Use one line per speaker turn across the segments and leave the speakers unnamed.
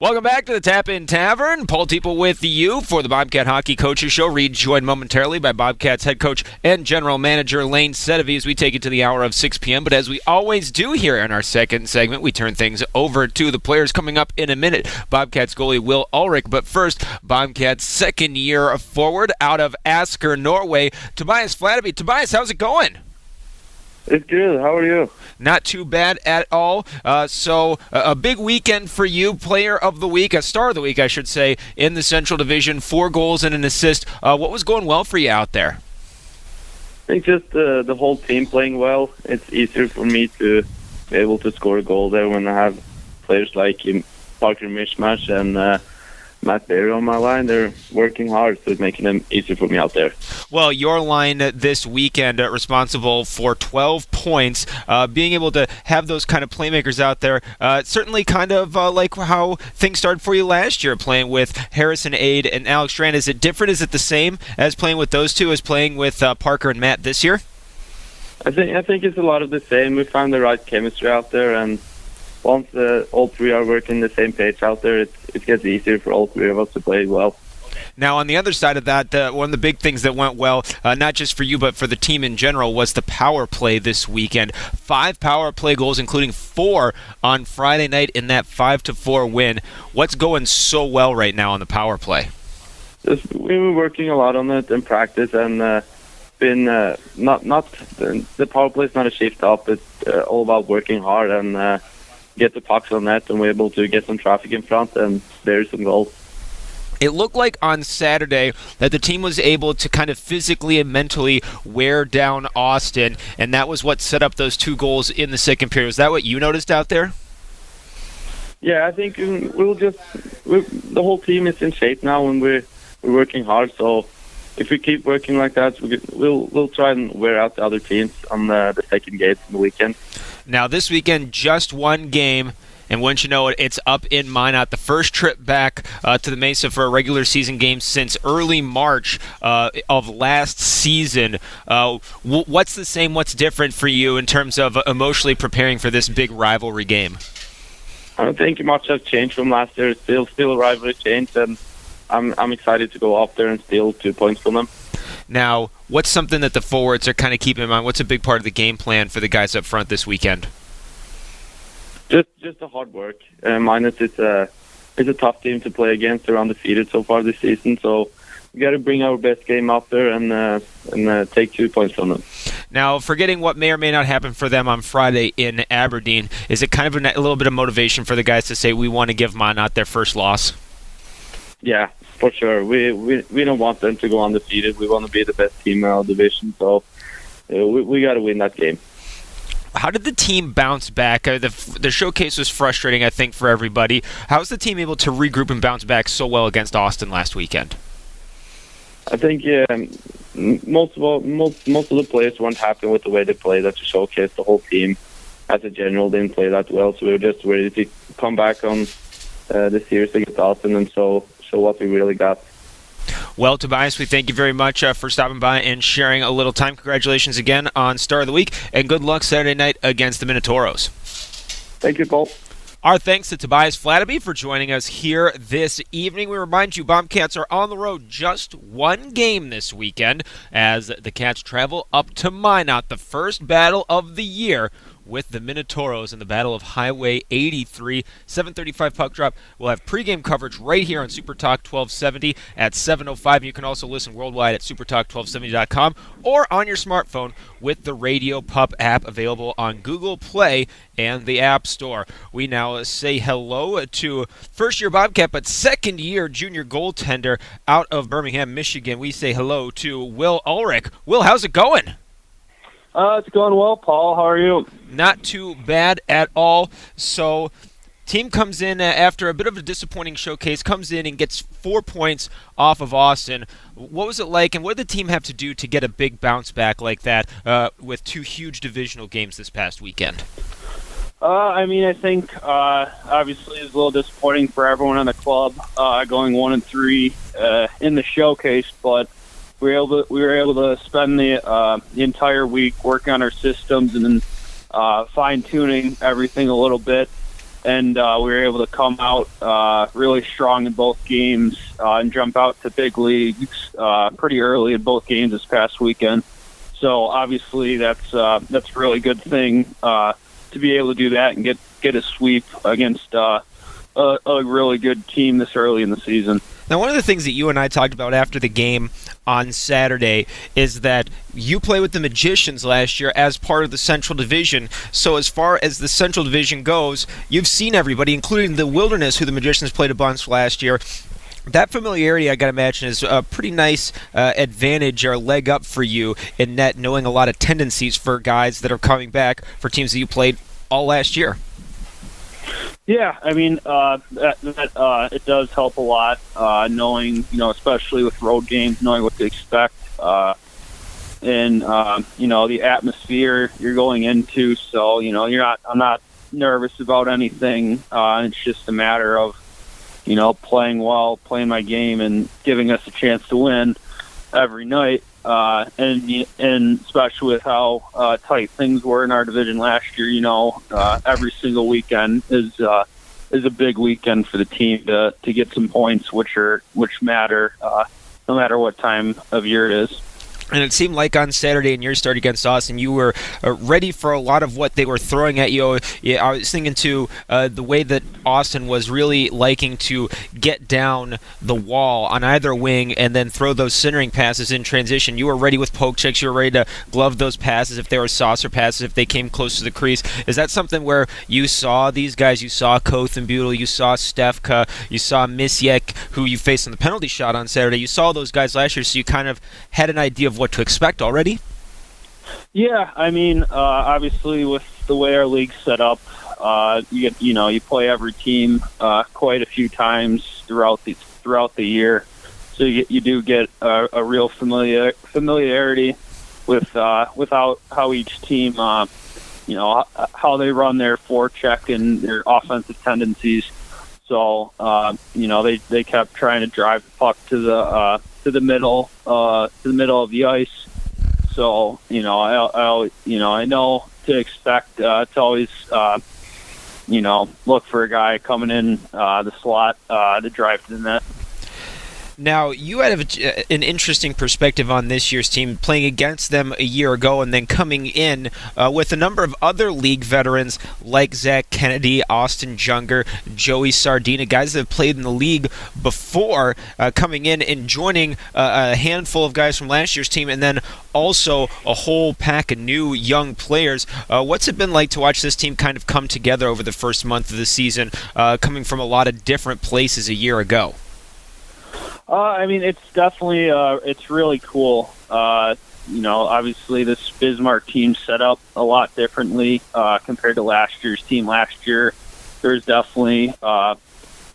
Welcome back to the Tap In Tavern. Paul Teeple with you for the Bobcat Hockey Coaches Show, rejoined momentarily by Bobcats head coach and general manager Minot Saturday as we take it to the hour of 6 p.m. But as we always do here in our second segment, we turn things over to the players coming up in a minute. Bobcats goalie Will Ulrich. But first, Bobcats second year forward out of Asker, Norway, Tobias Fladeby. Tobias, how's it going?
It's good. How are you?
Not too bad at all. So a big weekend for you, player of the week, a star of the week, I should say, in the Central Division, 4 goals and an assist. What was going well for you out there?
I think just the whole team playing well. It's easier for me to be able to score a goal there when I have players like Parker Mishmash and Matt Berry on my line. They're working hard, so it's making them easier for me out there.
Well, your line this weekend responsible for 12 points. Being able to have those kind of playmakers out there, certainly kind of like how things started for you last year, playing with Harrison Aid and Alex Strand. Is it different? Is it the same as playing with those two as playing with Parker and Matt this year?
I think it's a lot of the same. We found the right chemistry out there, and once all three are working the same page out there, it gets easier for all three of us to play well.
Now, on the other side of that, one of the big things that went well, not just for you but for the team in general, was the power play this weekend. 5 power play goals, including 4 on Friday night in that 5-4 win. What's going so well right now on the power play?
We were working a lot on it in practice, and been not the power play is not a shift up. It's all about working hard and get the pucks on net, and we're able to get some traffic in front and bury some goals.
It looked like on Saturday that the team was able to kind of physically and mentally wear down Austin, and that was what set up those 2 goals in the second period. Was that what you noticed out there?
Yeah, I think the whole team is in shape now, and we're working hard. So if we keep working like that, we'll try and wear out the other teams on the second game in the weekend.
Now, this weekend, just one game, and once you know it, it's up in Minot. The first trip back to the Mesa for a regular season game since early March of last season. What's the same, what's different for you in terms of emotionally preparing for this big rivalry game?
I don't think much has changed from last year. Still a rivalry change, and I'm excited to go up there and steal 2 points from them.
Now, what's something that the forwards are kind of keeping in mind? What's a big part of the game plan for the guys up front this weekend?
Just the hard work. Minus it's a tough team to play against. They're undefeated so far this season, so we got to bring our best game up there and take 2 points from them.
Now, forgetting what may or may not happen for them on Friday in Aberdeen, is it kind of a little bit of motivation for the guys to say we want to give Minot their first loss?
Yeah, for sure. We don't want them to go undefeated. We want to be the best team in our division, so we got to win that game.
How did the team bounce back? The showcase was frustrating, I think, for everybody. How was the team able to regroup and bounce back so well against Austin last weekend?
I think most of the players weren't happy with the way they played at the showcase. The whole team, as a general, didn't play that well, so we were just ready to come back on the series against Austin and show what we really got.
Well, Tobias, we thank you very much for stopping by and sharing a little time. Congratulations again on Star of the Week, and good luck Saturday night against the Minotauros.
Thank you, Paul.
Our thanks to Tobias Fladeby for joining us here this evening. We remind you, Bobcats are on the road just one game this weekend as the Cats travel up to Minot, the first battle of the year with the Minotauros in the Battle of Highway 83. 7:35 puck drop. We'll have pregame coverage right here on Supertalk 1270 at 7:05. You can also listen worldwide at supertalk1270.com or on your smartphone with the Radio Pup app available on Google Play and the App Store. We now say hello to first-year Bobcat but second-year junior goaltender out of Birmingham, Michigan. We say hello to Will Ulrich. Will, how's it going?
It's going well, Paul. How are you?
Not too bad at all. So, team comes in after a bit of a disappointing showcase, comes in and gets 4 points off of Austin. What was it like, and what did the team have to do to get a big bounce back like that with 2 huge divisional games this past weekend?
I think obviously it was a little disappointing for everyone in the club going 1-3 in the showcase, but we were able to spend the entire week working on our systems and then fine-tuning everything a little bit. and we were able to come out really strong in both games and jump out to big leagues pretty early in both games this past weekend. So obviously that's a really good thing to be able to do that and get a sweep against a really good team this early in the season.
Now, one of the things that you and I talked about after the game on Saturday is that you play with the Magicians last year as part of the Central Division. So as far as the Central Division goes, you've seen everybody, including the Wilderness, who the Magicians played a bunch last year. That familiarity, I got to imagine, is a pretty nice advantage or leg up for you in net, knowing a lot of tendencies for guys that are coming back for teams that you played all last year.
Yeah, I mean, it does help a lot, knowing, especially with road games, knowing what to expect, and, the atmosphere you're going into. So, I'm not nervous about anything. It's just a matter of, playing well, playing my game, and giving us a chance to win every night. And especially with how tight things were in our division last year, every single weekend is a big weekend for the team to get some points, which matter no matter what time of year it is.
And it seemed like on Saturday in your start against Austin, you were ready for a lot of what they were throwing at you. I was thinking, too, the way that Austin was really liking to get down the wall on either wing and then throw those centering passes in transition. You were ready with poke checks. You were ready to glove those passes if they were saucer passes, if they came close to the crease. Is that something where you saw these guys? You saw Koth and Butel, you saw Stefka, you saw Misyek, who you faced on the penalty shot on Saturday. You saw those guys last year, so you kind of had an idea of what to expect already?
Yeah, I mean, obviously with the way our league's set up, you play every team quite a few times throughout the year, so you do get a real familiarity with how each team, how they run their forecheck and their offensive tendencies. So they kept trying to drive the puck to the middle of the ice. So I know to expect to always look for a guy coming in the slot to drive to the net.
Now, you have an interesting perspective on this year's team, playing against them a year ago and then coming in with a number of other league veterans like Zach Kennedy, Austin Junger, Joey Sardina, guys that have played in the league before, coming in and joining a handful of guys from last year's team, and then also a whole pack of new young players. What's it been like to watch this team kind of come together over the first month of the season, coming from a lot of different places a year ago?
I mean, it's definitely it's really cool. Obviously this Bismarck team set up a lot differently compared to last year's team. Last year, there's definitely a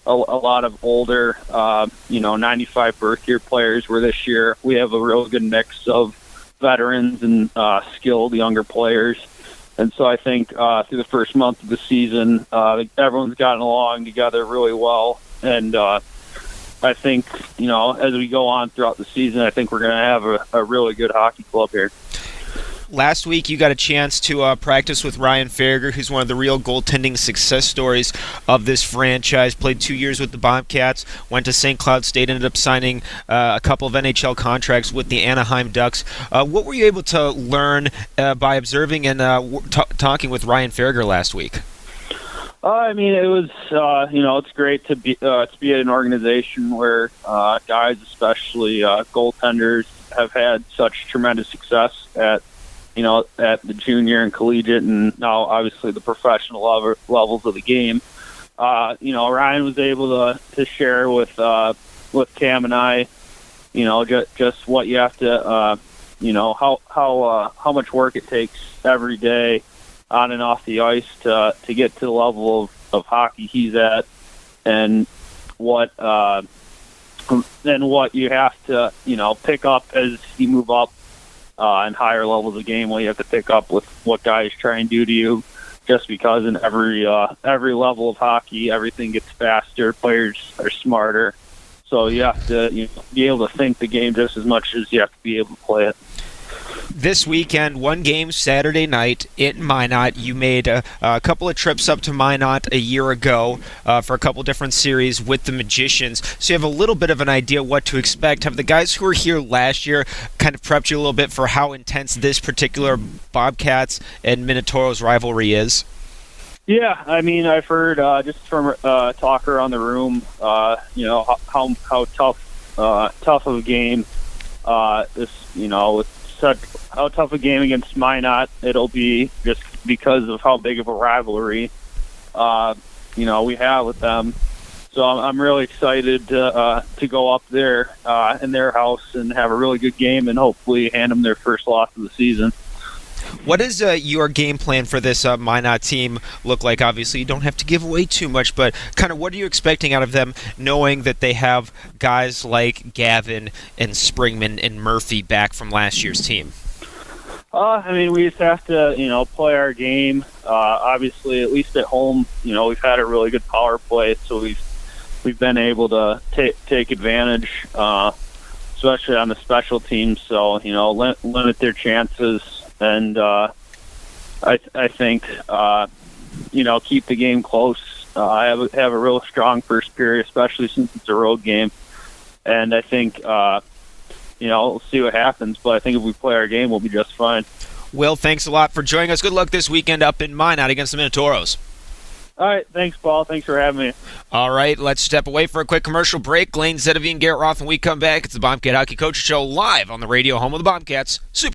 lot of older, 95 birth year players, where this year we have a real good mix of veterans and skilled younger players. And so I think through the first month of the season, everyone's gotten along together really well. And I think, as we go on throughout the season, I think we're going to have a really good hockey club here.
Last week, you got a chance to practice with Ryan Farragher, who's one of the real goaltending success stories of this franchise. Played 2 years with the Bobcats, went to St. Cloud State, ended up signing a couple of NHL contracts with the Anaheim Ducks. What were you able to learn by observing and talking with Ryan Farragher last week?
I mean, it was, it's great to be at an organization where guys, especially goaltenders, have had such tremendous success at the junior and collegiate and now obviously the professional levels of the game. Ryan was able to share with Cam and I, just what you have to, how much work it takes every day on and off the ice to get to the level of hockey he's at, and what you have to pick up as you move up in higher levels of game. What you have to pick up with what guys try and do to you, just because in every level of hockey everything gets faster, players are smarter, so you have to be able to think the game just as much as you have to be able to play it.
This weekend, one game Saturday night in Minot. You made a couple of trips up to Minot a year ago for a couple different series with the Magicians, so you have a little bit of an idea what to expect. Have the guys who were here last year kind of prepped you a little bit for how intense this particular Bobcats and Minotauros rivalry is?
Yeah, I mean, I've heard just from talk around the room, how tough of a game how tough a game against Minot it'll be, just because of how big of a rivalry we have with them. So I'm really excited to go up there in their house and have a really good game and hopefully hand them their first loss of the season.
What does your game plan for this Minot team look like? Obviously, you don't have to give away too much, but kind of what are you expecting out of them, knowing that they have guys like Gavin and Springman and Murphy back from last year's team?
I mean, we just have to, play our game. Obviously, at least at home, we've had a really good power play, so we've been able to take advantage, especially on the special teams. So, limit their chances. And I think keep the game close. I have a real strong first period, especially since it's a road game. And I think we'll see what happens. But I think if we play our game, we'll be just fine.
Will, thanks a lot for joining us. Good luck this weekend up in Minot against the Minotauros.
All right, thanks, Paul. Thanks for having me.
All right, let's step away for a quick commercial break. Coach Sedevie and Garrett Roth, when we come back, it's the Bobcat Hockey Coach Show live on the radio, home of the Bobcats. Super